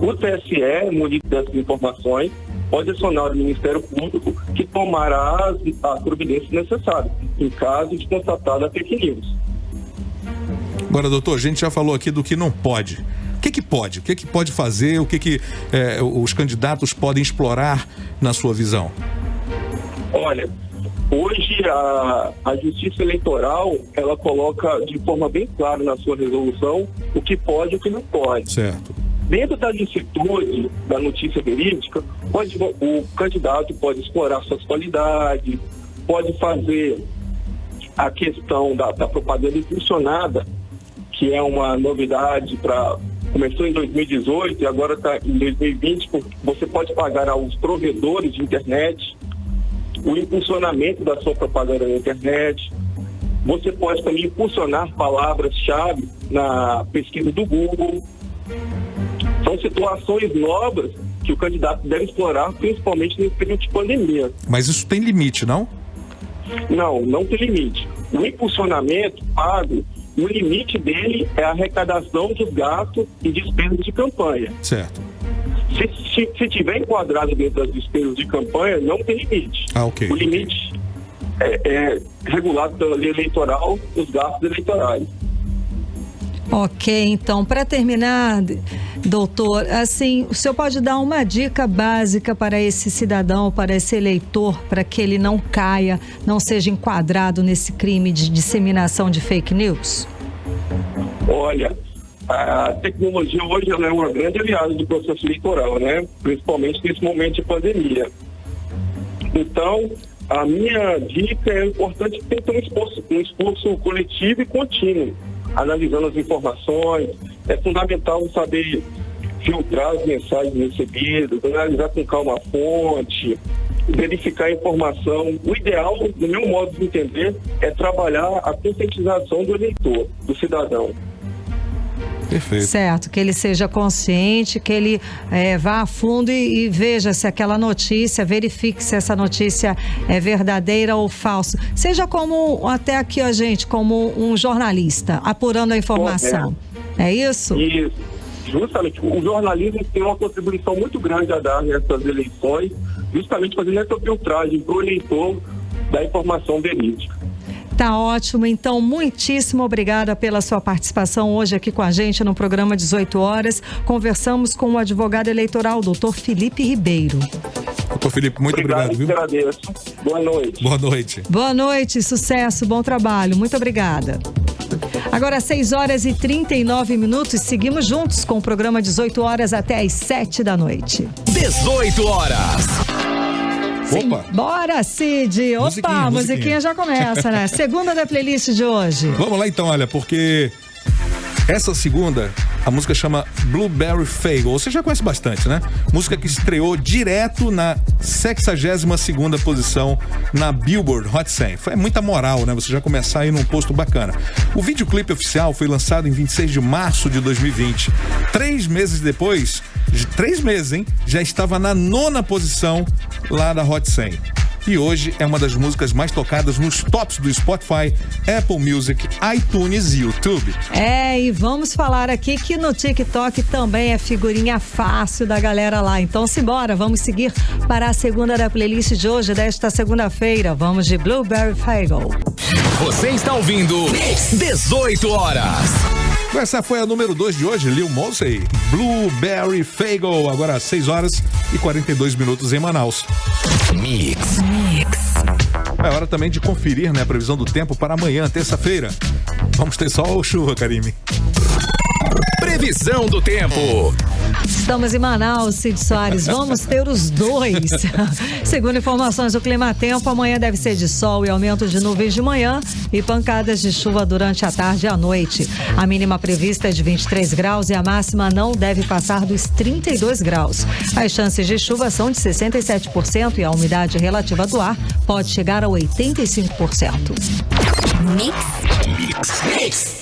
O TSE, munido dessas informações, pode acionar o Ministério Público, que tomará as providências necessárias em caso de constatada fake news. Agora, doutor, a gente já falou aqui do que não pode. O que pode? O que pode fazer? O que os candidatos podem explorar na sua visão? Olha, hoje a Justiça Eleitoral, ela coloca de forma bem clara na sua resolução o que pode e o que não pode. Certo. Dentro da licitude da notícia verídica, o candidato pode explorar suas qualidades, pode fazer a questão da propaganda impulsionada, que é uma novidade começou em 2018 e agora está em 2020, porque você pode pagar aos provedores de internet o impulsionamento da sua propaganda na internet. Você pode também impulsionar palavras-chave na pesquisa do Google. São situações novas que o candidato deve explorar, principalmente nesse período de pandemia. Mas isso tem limite, não? Não tem limite. O impulsionamento pago, o limite dele é a arrecadação dos gastos e despesas de campanha. Certo. Se tiver enquadrado dentro das despesas de campanha, não tem limite. Ok. O limite é regulado pela lei eleitoral, os gastos eleitorais. Ok, então, para terminar, doutor, assim, o senhor pode dar uma dica básica para esse cidadão, para esse eleitor, para que ele não caia, não seja enquadrado nesse crime de disseminação de fake news? Olha, a tecnologia hoje ela é uma grande aliada do processo eleitoral, né? Principalmente nesse momento de pandemia. Então, a minha dica é importante que tenha um esforço coletivo e contínuo, analisando as informações. É fundamental saber filtrar as mensagens recebidas, analisar com calma a fonte, verificar a informação. O ideal, no meu modo de entender, é trabalhar a conscientização do eleitor, do cidadão. Perfeito. Certo, que ele seja consciente, que ele vá a fundo e veja se aquela notícia, verifique se essa notícia é verdadeira ou falsa. Seja como, até aqui a gente, como um jornalista, apurando a informação. É isso? Isso. Justamente, o jornalismo tem uma contribuição muito grande a dar nessas eleições, justamente fazendo essa filtragem para o eleitor da informação verídica. Tá ótimo, então muitíssimo obrigada pela sua participação hoje aqui com a gente no programa 18 horas. Conversamos com o advogado eleitoral, doutor Felipe Ribeiro. Doutor Felipe, muito obrigado, viu? Agradeço. Boa noite. Boa noite. Boa noite, sucesso, bom trabalho, muito obrigada. Agora 6 horas e 39 minutos, seguimos juntos com o programa 18 horas até às 7 da noite. 18 horas. Opa! Bora, Cid! Opa, musiquinha já começa, né? Segunda da playlist de hoje. Vamos lá então, olha, porque essa segunda, a música chama Blueberry Faygo. Você já conhece bastante, né? Música que estreou direto na 62ª posição na Billboard Hot 100. Foi muita moral, né? Você já começar aí num posto bacana. O videoclipe oficial foi lançado em 26 de março de 2020. 3 meses depois, 3 meses, hein? Já estava na 9ª posição lá da Hot 100. E hoje é uma das músicas mais tocadas nos tops do Spotify, Apple Music, iTunes e YouTube. E vamos falar aqui que no TikTok também é figurinha fácil da galera lá. Então simbora, vamos seguir para a segunda da playlist de hoje, desta segunda-feira. Vamos de Blueberry Faygo. Você está ouvindo 18 horas. Essa foi a número 2 de hoje, Lil Mosey, Blueberry Faygo, agora às 6 horas e 42 minutos em Manaus. Mix. É hora também de conferir, né, a previsão do tempo para amanhã, terça-feira. Vamos ter sol ou chuva, Karime? Previsão do tempo. Estamos em Manaus, Cid Soares, vamos ter os dois. Segundo informações do Climatempo, amanhã deve ser de sol e aumento de nuvens de manhã e pancadas de chuva durante a tarde e a noite. A mínima prevista é de 23 graus e a máxima não deve passar dos 32 graus. As chances de chuva são de 67% e a umidade relativa do ar pode chegar a 85%. Mix.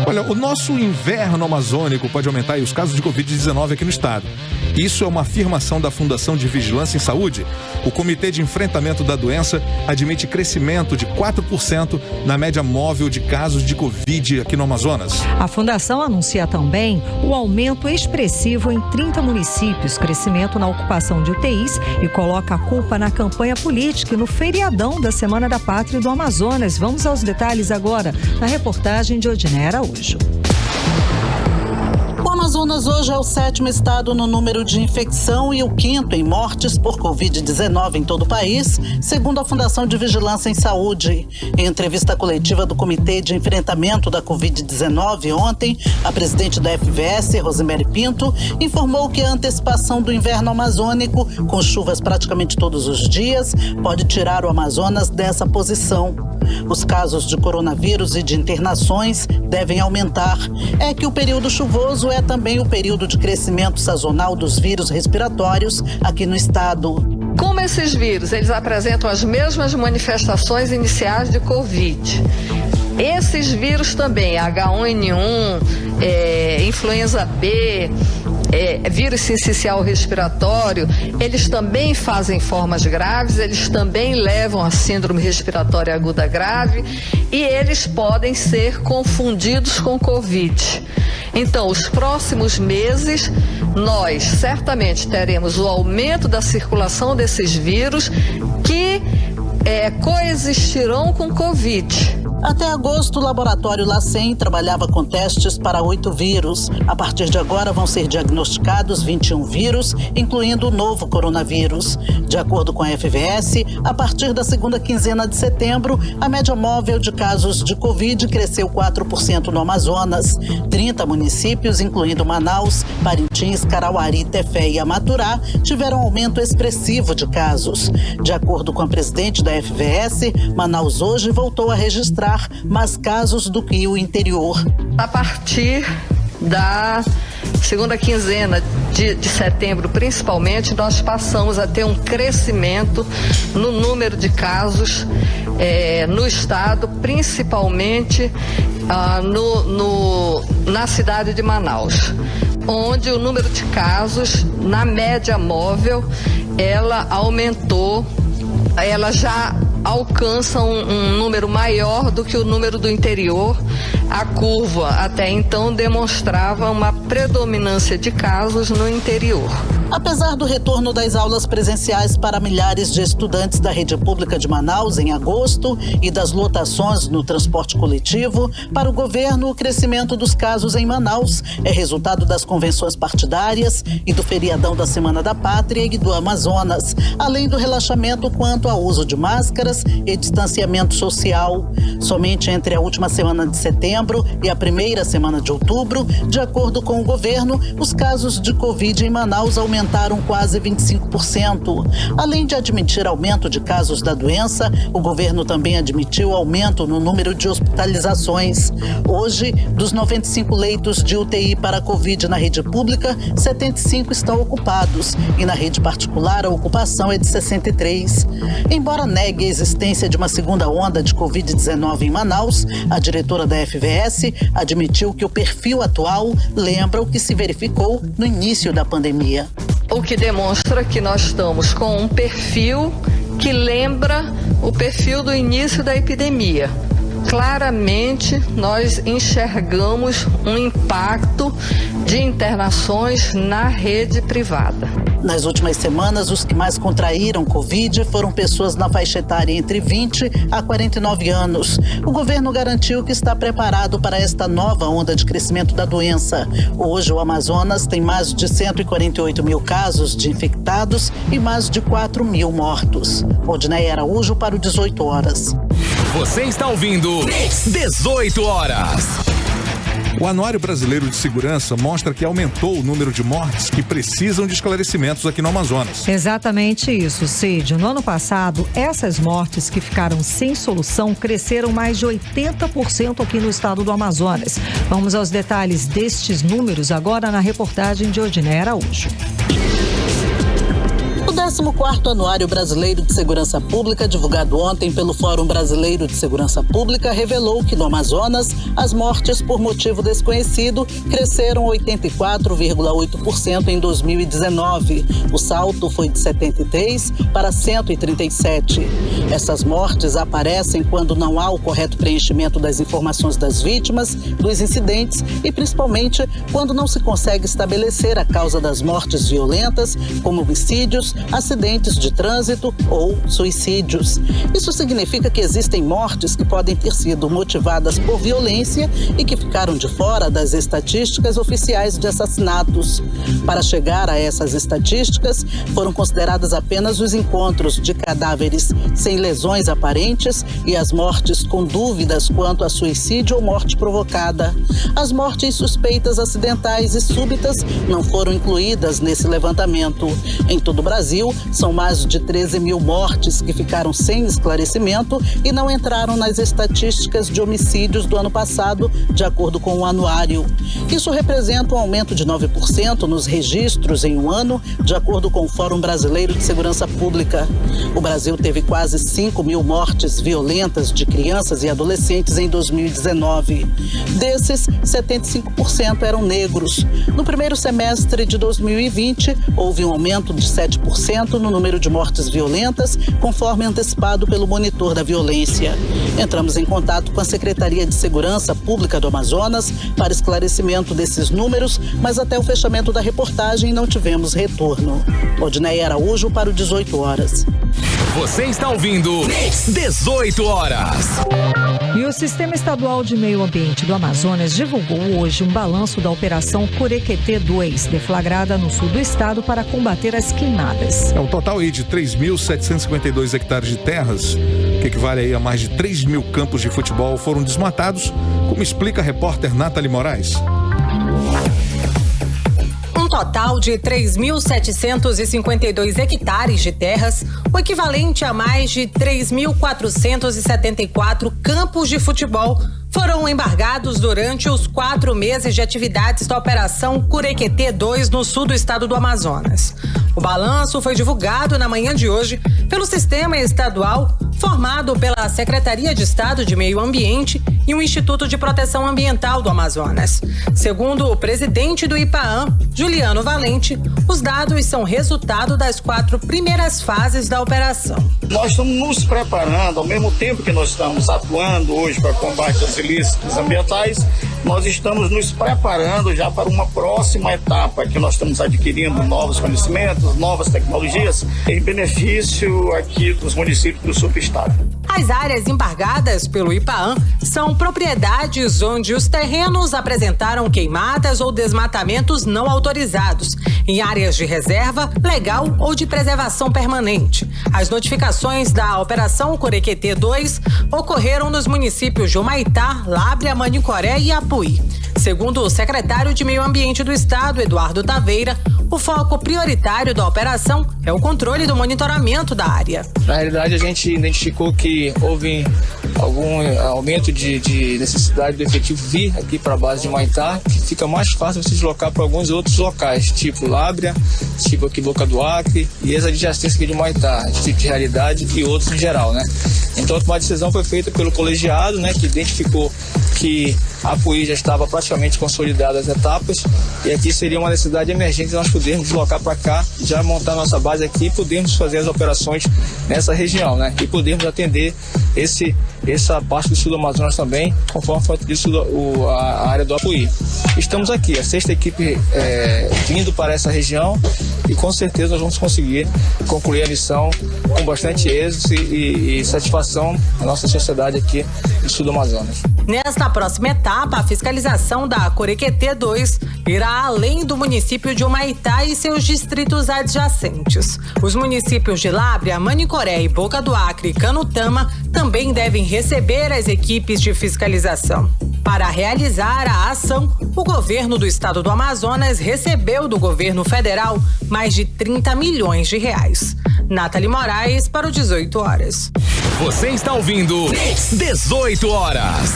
Olha, o nosso inverno amazônico pode aumentar aí os casos de Covid-19 aqui no estado. Isso é uma afirmação da Fundação de Vigilância em Saúde. O Comitê de Enfrentamento da Doença admite crescimento de 4% na média móvel de casos de Covid aqui no Amazonas. A Fundação anuncia também o aumento expressivo em 30 municípios, crescimento na ocupação de UTIs e coloca a culpa na campanha política e no feriadão da Semana da Pátria do Amazonas. Vamos aos detalhes agora na reportagem de Odiné Araújo. O Amazonas hoje é o 7º estado no número de infecção e o 5º em mortes por Covid-19 em todo o país, segundo a Fundação de Vigilância em Saúde. Em entrevista coletiva do Comitê de Enfrentamento da Covid-19 ontem, a presidente da FVS, Rosemary Pinto, informou que a antecipação do inverno amazônico, com chuvas praticamente todos os dias, pode tirar o Amazonas dessa posição. Os casos de coronavírus e de internações devem aumentar. É que o período chuvoso é também o período de crescimento sazonal dos vírus respiratórios aqui no estado. Como esses vírus, eles apresentam as mesmas manifestações iniciais de Covid. Esses vírus também, H1N1, influenza B, vírus sincicial respiratório, eles também fazem formas graves, eles também levam a síndrome respiratória aguda grave e eles podem ser confundidos com Covid. Então, os próximos meses, nós certamente teremos o aumento da circulação desses vírus que coexistirão com Covid. Até agosto, o laboratório LACEN trabalhava com testes para 8 vírus. A partir de agora vão ser diagnosticados 21 vírus, incluindo o novo coronavírus. De acordo com a FVS, a partir da segunda quinzena de setembro, a média móvel de casos de Covid cresceu 4% no Amazonas. 30 municípios, incluindo Manaus, Parintins, Carauari, Tefé e Amaturá, tiveram aumento expressivo de casos. De acordo com a presidente da FVS, Manaus hoje voltou a registrar mais casos do que o interior. A partir da segunda quinzena de setembro, principalmente, nós passamos a ter um crescimento no número de casos no estado, principalmente na cidade de Manaus, onde o número de casos, na média móvel, ela aumentou, ela já alcança um número maior do que o número do interior. A curva até então demonstrava uma predominância de casos no interior. Apesar do retorno das aulas presenciais para milhares de estudantes da rede pública de Manaus em agosto e das lotações no transporte coletivo, para o governo o crescimento dos casos em Manaus é resultado das convenções partidárias e do feriadão da Semana da Pátria e do Amazonas, além do relaxamento quanto ao uso de máscaras e distanciamento social. Somente entre a última semana de setembro e a primeira semana de outubro, de acordo com o governo, os casos de Covid em Manaus aumentaram quase 25%. Além de admitir aumento de casos da doença, o governo também admitiu aumento no número de hospitalizações. Hoje, dos 95 leitos de UTI para Covid na rede pública, 75 estão ocupados e na rede particular a ocupação é de 63. Embora negue a existência de uma segunda onda de Covid-19 em Manaus, a diretora da FVS admitiu que o perfil atual lembra o que se verificou no início da pandemia. O que demonstra que nós estamos com um perfil que lembra o perfil do início da epidemia. Claramente, nós enxergamos um impacto de internações na rede privada. Nas últimas semanas, os que mais contraíram Covid foram pessoas na faixa etária entre 20 a 49 anos. O governo garantiu que está preparado para esta nova onda de crescimento da doença. Hoje, o Amazonas tem mais de 148 mil casos de infectados e mais de 4 mil mortos. Odneia Araújo para o 18 horas. Você está ouvindo 18 horas. O Anuário Brasileiro de Segurança mostra que aumentou o número de mortes que precisam de esclarecimentos aqui no Amazonas. Exatamente isso, Cid. No ano passado, essas mortes que ficaram sem solução cresceram mais de 80% aqui no estado do Amazonas. Vamos aos detalhes destes números agora na reportagem de Odneia Araújo. O 14º Anuário Brasileiro de Segurança Pública, divulgado ontem pelo Fórum Brasileiro de Segurança Pública, revelou que no Amazonas, as mortes por motivo desconhecido cresceram 84,8% em 2019. O salto foi de 73 para 137. Essas mortes aparecem quando não há o correto preenchimento das informações das vítimas, dos incidentes e principalmente quando não se consegue estabelecer a causa das mortes violentas, como homicídios, acidentes de trânsito ou suicídios. Isso significa que existem mortes que podem ter sido motivadas por violência e que ficaram de fora das estatísticas oficiais de assassinatos. Para chegar a essas estatísticas, foram consideradas apenas os encontros de cadáveres sem lesões aparentes e as mortes com dúvidas quanto a suicídio ou morte provocada. As mortes suspeitas acidentais e súbitas não foram incluídas nesse levantamento. Em todo o Brasil, são mais de 13 mil mortes que ficaram sem esclarecimento e não entraram nas estatísticas de homicídios do ano passado, de acordo com o anuário. Isso representa um aumento de 9% nos registros em um ano, de acordo com o Fórum Brasileiro de Segurança Pública. O Brasil teve quase 5 mil mortes violentas de crianças e adolescentes em 2019. Desses, 75% eram negros. No primeiro semestre de 2020, houve um aumento de 7% no número de mortes violentas, conforme antecipado pelo monitor da violência. Entramos em contato com a Secretaria de Segurança Pública do Amazonas para esclarecimento desses números, mas até o fechamento da reportagem não tivemos retorno. Odneia Araújo para o 18 horas. Você está ouvindo 18 horas. E o Sistema Estadual de Meio Ambiente do Amazonas divulgou hoje um balanço da Operação Curequetê 2, deflagrada no sul do estado para combater as queimadas. O total aí de 3.752 hectares de terras, que equivale aí a mais de 3 mil campos de futebol, foram desmatados, como explica a repórter Nathalie Moraes. Um total de 3.752 hectares de terras, o equivalente a mais de 3.474 campos de futebol, foram embargados durante os 4 meses de atividades da Operação Curequetê 2 no sul do estado do Amazonas. O balanço foi divulgado na manhã de hoje pelo Sistema Estadual, formado pela Secretaria de Estado de Meio Ambiente e o Instituto de Proteção Ambiental do Amazonas. Segundo o presidente do IPAAM, Juliano Valente, os dados são resultado das 4 primeiras fases da operação. Nós estamos nos preparando, ao mesmo tempo que nós estamos atuando hoje para combate aos ilícitos ambientais, nós estamos nos preparando já para uma próxima etapa, que nós estamos adquirindo novos conhecimentos, novas tecnologias, em benefício aqui dos municípios do subestado. As áreas embargadas pelo IPAAM são propriedades onde os terrenos apresentaram queimadas ou desmatamentos não autorizados, em áreas de reserva, legal ou de preservação permanente. As notificações da Operação Curequetê 2 ocorreram nos municípios de Humaitá, Lábrea, Manicoré e Apuí. Segundo o secretário de Meio Ambiente do Estado, Eduardo Taveira, o foco prioritário da operação é o controle do monitoramento da área. Na realidade, a gente identificou que houve algum aumento de necessidade do efetivo vir aqui para a base de Humaitá, que fica mais fácil você deslocar para alguns outros locais, tipo Lábrea, tipo aqui Boca do Acre e as adjacências aqui de Humaitá, tipo de Realidade e outros em geral, né? Então, uma decisão foi feita pelo colegiado, né, que identificou que a Apuí já estava praticamente consolidada as etapas e aqui seria uma necessidade emergente de nós podermos deslocar para cá, já montar nossa base aqui e podermos fazer as operações nessa região, né? E podermos atender essa parte do sul do Amazonas também, conforme foi atendido a área do Apuí. Estamos aqui, a 6ª equipe vindo para essa região e com certeza nós vamos conseguir concluir a missão com bastante êxito e satisfação da nossa sociedade aqui do sul do Amazonas. Nesta próxima etapa, a fiscalização da Curequetê 2 irá além do município de Humaitá e seus distritos adjacentes. Os municípios de Lábrea, Manicoré e Boca do Acre e Canutama também devem receber as equipes de fiscalização. Para realizar a ação, o governo do estado do Amazonas recebeu do governo federal mais de 30 milhões de reais. Nathalie Moraes para o 18 horas. Você está ouvindo 18 horas.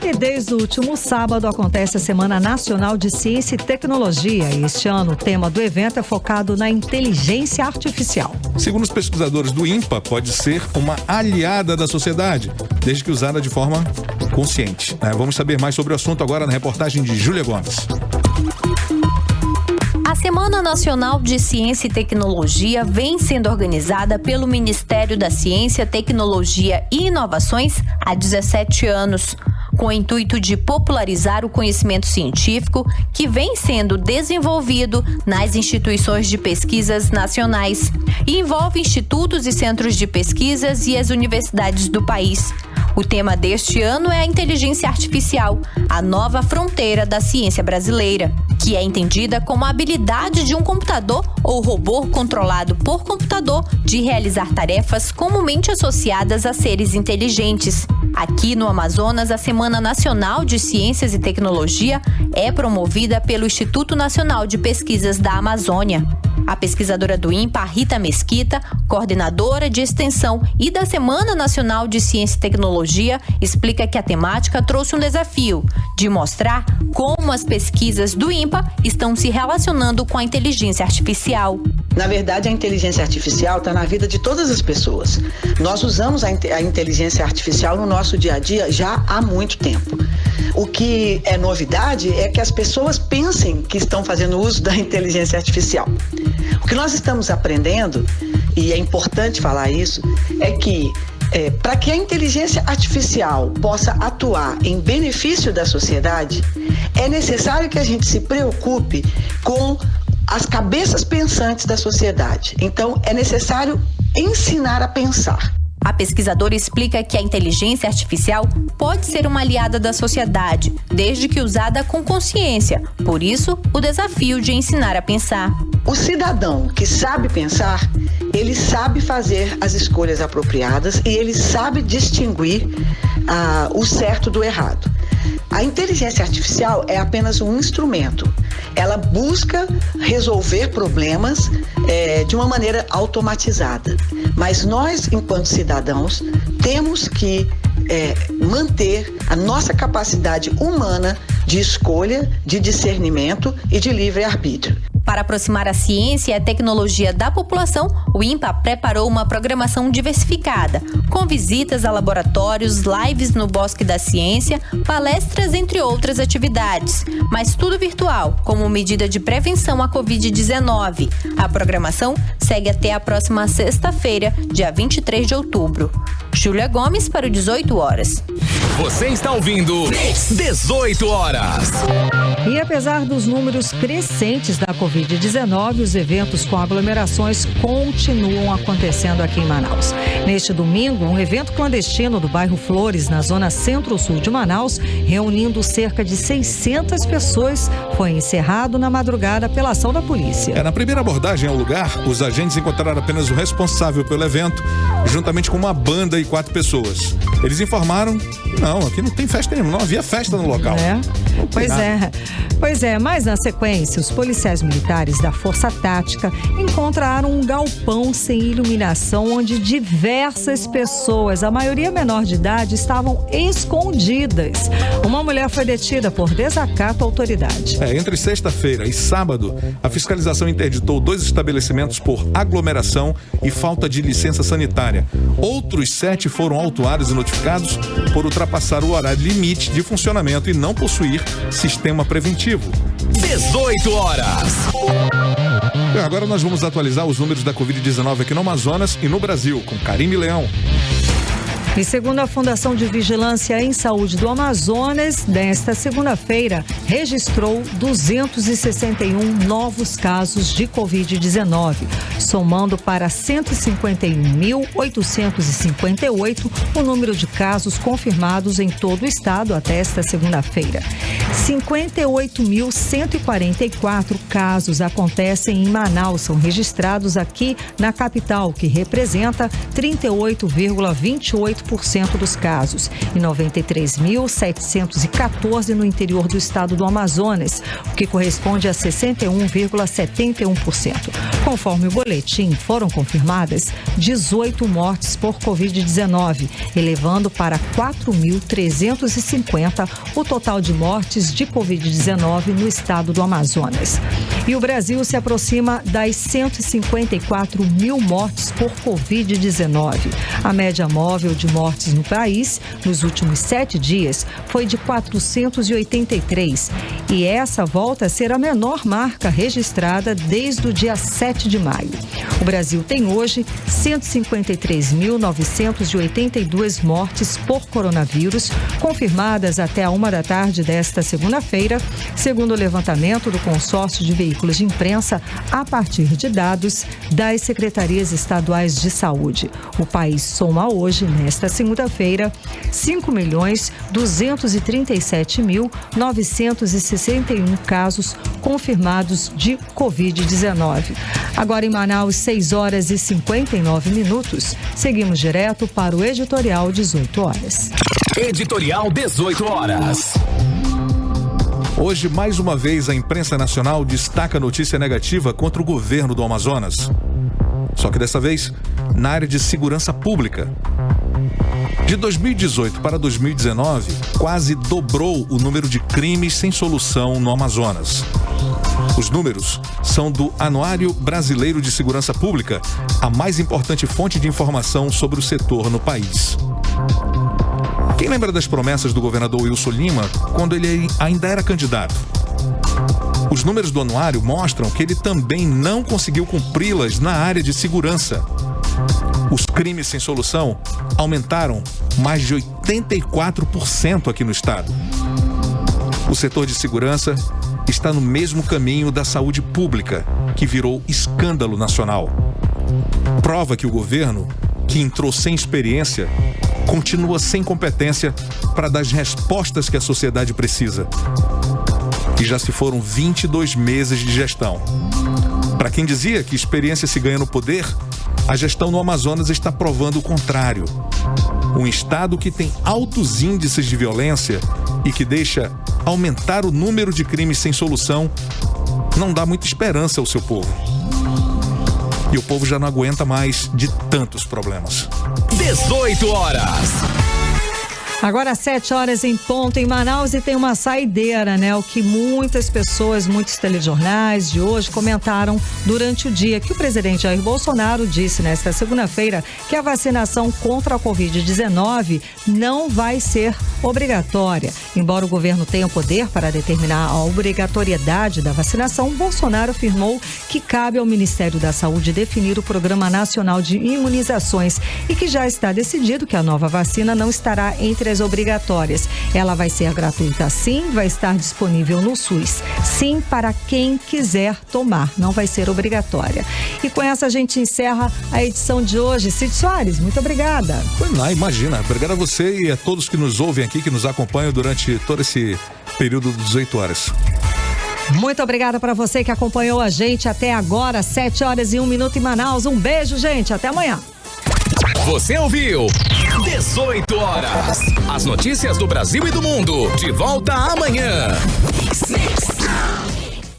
E desde o último sábado acontece a Semana Nacional de Ciência e Tecnologia. E este ano o tema do evento é focado na inteligência artificial. Segundo os pesquisadores do INPA, pode ser uma aliada da sociedade, desde que usada de forma consciente. Vamos saber mais sobre o assunto agora na reportagem de Júlia Gomes. A Semana Nacional de Ciência e Tecnologia vem sendo organizada pelo Ministério da Ciência, Tecnologia e Inovações há 17 anos, com o intuito de popularizar o conhecimento científico que vem sendo desenvolvido nas instituições de pesquisas nacionais e envolve institutos e centros de pesquisas e as universidades do país. O tema deste ano é a inteligência artificial, a nova fronteira da ciência brasileira, que é entendida como a habilidade de um computador ou robô controlado por computador de realizar tarefas comumente associadas a seres inteligentes. Aqui no Amazonas, a Semana Nacional de Ciências e Tecnologia é promovida pelo Instituto Nacional de Pesquisas da Amazônia. A pesquisadora do INPA, Rita Mesquita, coordenadora de extensão e da Semana Nacional de Ciência e Tecnologia, explica que a temática trouxe um desafio de mostrar como as pesquisas do INPA estão se relacionando com a inteligência artificial. Na verdade, a inteligência artificial está na vida de todas as pessoas. Nós usamos a inteligência artificial no nosso dia a dia já há muito tempo. O que é novidade é que as pessoas pensem que estão fazendo uso da inteligência artificial. O que nós estamos aprendendo, e é importante falar isso, é que para que a inteligência artificial possa atuar em benefício da sociedade, é necessário que a gente se preocupe com as cabeças pensantes da sociedade. Então, é necessário ensinar a pensar. A pesquisadora explica que a inteligência artificial pode ser uma aliada da sociedade, desde que usada com consciência. Por isso, o desafio de ensinar a pensar. O cidadão que sabe pensar, ele sabe fazer as escolhas apropriadas e ele sabe distinguir o certo do errado. A inteligência artificial é apenas um instrumento. ela busca resolver problemas de uma maneira automatizada. Mas nós, enquanto cidadãos, temos que manter a nossa capacidade humana de escolha, de discernimento e de livre-arbítrio. Para aproximar a ciência e a tecnologia da população, o INPA preparou uma programação diversificada, com visitas a laboratórios, lives no Bosque da Ciência, palestras, entre outras atividades. Mas tudo virtual, como medida de prevenção à Covid-19. A programação segue até a próxima sexta-feira, dia 23 de outubro. Júlia Gomes para o 18 horas. Você está ouvindo 18 horas. E apesar dos números crescentes da Covid-19, os eventos com aglomerações continuam acontecendo aqui em Manaus. Neste domingo, um evento clandestino do bairro Flores, na zona centro-sul de Manaus, reunindo cerca de 600 pessoas, foi encerrado na madrugada pela ação da polícia. Na primeira abordagem ao lugar, os agentes encontraram apenas o responsável pelo evento, juntamente com uma banda e 4 pessoas. Eles informaram: não, aqui não tem festa nenhuma, não havia festa no local. Pois é, mas na sequência, os policiais militares da Força Tática encontraram um galpão sem iluminação onde diversas pessoas, a maioria menor de idade, estavam escondidas. Uma mulher foi detida por desacato à autoridade. Entre sexta-feira e sábado, a fiscalização interditou 2 estabelecimentos por aglomeração e falta de licença sanitária. Outros 7 foram autuados e notificados por ultrapassar o horário limite de funcionamento e não possuir sistema preventivo. 18 horas. Agora nós vamos atualizar os números da Covid-19 aqui no Amazonas e no Brasil, com Karime Leão. E segundo a Fundação de Vigilância em Saúde do Amazonas, nesta segunda-feira, registrou 261 novos casos de Covid-19, somando para 151.858 o número de casos confirmados em todo o estado até esta segunda-feira. 58.144 casos acontecem em Manaus, são registrados aqui na capital, que representa 38,28% dos casos, e 93.714 no interior do estado do Amazonas, o que corresponde a 61,71%. Conforme o boletim, foram confirmadas 18 mortes por Covid-19, elevando para 4.350 o total de mortes de Covid-19 no estado do Amazonas. E o Brasil se aproxima das 154 mil mortes por Covid-19. A média móvel de mortes no país nos últimos 7 dias foi de 483, e essa volta a ser a menor marca registrada desde o dia 7 de maio. O Brasil tem hoje 153.982 mortes por coronavírus, confirmadas até a 1 da tarde desta segunda-feira, segundo o levantamento do consórcio de veículos de imprensa a partir de dados das secretarias estaduais de saúde. O país soma hoje, nesta segunda-feira, 5.237.961 casos confirmados de Covid-19. Agora em Manaus, 6 horas e 59 minutos. Seguimos direto para o Editorial 18 horas. Editorial 18 horas. Hoje, mais uma vez, a imprensa nacional destaca notícia negativa contra o governo do Amazonas. Só que dessa vez, na área de segurança pública. De 2018 para 2019, quase dobrou o número de crimes sem solução no Amazonas. Os números são do Anuário Brasileiro de Segurança Pública, a mais importante fonte de informação sobre o setor no país. Quem lembra das promessas do governador Wilson Lima quando ele ainda era candidato? Os números do anuário mostram que ele também não conseguiu cumpri-las na área de segurança. Os crimes sem solução aumentaram mais de 84% aqui no estado. O setor de segurança está no mesmo caminho da saúde pública, que virou escândalo nacional. Prova que o governo, que entrou sem experiência, continua sem competência para dar as respostas que a sociedade precisa. E já se foram 22 meses de gestão. Para quem dizia que experiência se ganha no poder, a gestão no Amazonas está provando o contrário. Um estado que tem altos índices de violência e que deixa aumentar o número de crimes sem solução não dá muita esperança ao seu povo. E o povo já não aguenta mais de tantos problemas. 18 horas. Agora 7 horas em ponto em Manaus e tem uma saideira, né? O que muitas pessoas, muitos telejornais de hoje comentaram durante o dia, que o presidente Jair Bolsonaro disse nesta segunda-feira que a vacinação contra a Covid-19 não vai ser obrigatória. Embora o governo tenha o poder para determinar a obrigatoriedade da vacinação, Bolsonaro afirmou que cabe ao Ministério da Saúde definir o Programa Nacional de Imunizações e que já está decidido que a nova vacina não estará entre as obrigatórias. Ela vai ser gratuita sim, vai estar disponível no SUS. Sim, para quem quiser tomar, não vai ser obrigatória. E com essa a gente encerra a edição de hoje. Cid Soares, muito obrigada. Imagina, obrigado a você e a todos que nos ouvem aqui, que nos acompanham durante todo esse período de 18 horas. Muito obrigada para você que acompanhou a gente até agora, 7 horas e 1 minuto em Manaus. Um beijo, gente, até amanhã. Você ouviu 18 horas. As notícias do Brasil e do mundo. De volta amanhã. Mix.